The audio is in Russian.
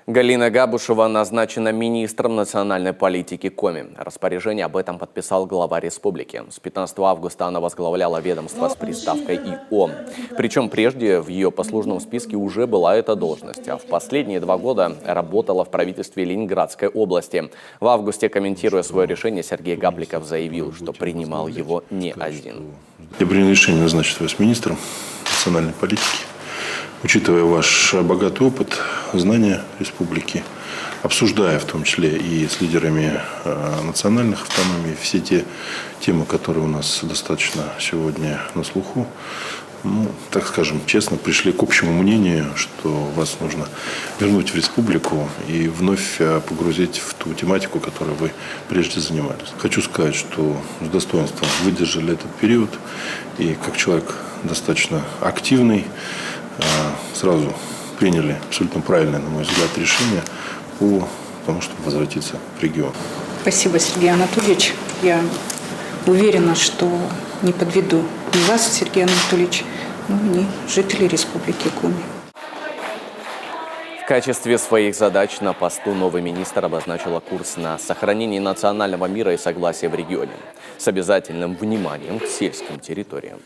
Галина Габушева назначена министром национальной политики Коми. Распоряжение об этом подписал глава республики. С 15 августа она возглавляла ведомство с приставкой ИО. Причем прежде в ее послужном списке уже была эта должность, а в последние 2 года работала в правительстве Ленинградской области. В августе, комментируя свое решение, Сергей Гапликов заявил, что принимал его не один. Я принял решение назначить вас министром национальной политики. Учитывая ваш богатый опыт, знания республики, обсуждая в том числе и с лидерами национальных автономий все те темы, которые у нас достаточно сегодня на слуху, так скажем честно, пришли к общему мнению, что вас нужно вернуть в республику и вновь погрузить в ту тематику, которой вы прежде занимались. Хочу сказать, что с достоинством выдержали этот период и как человек достаточно активный, сразу приняли абсолютно правильное, на мой взгляд, решение по тому, чтобы возвратиться в регион. Спасибо, Сергей Анатольевич. Я уверена, что не подведу ни вас, Сергей Анатольевич, ни жителей Республики Коми. В качестве своих задач на посту новый министр обозначила курс на сохранение национального мира и согласия в регионе с обязательным вниманием к сельским территориям.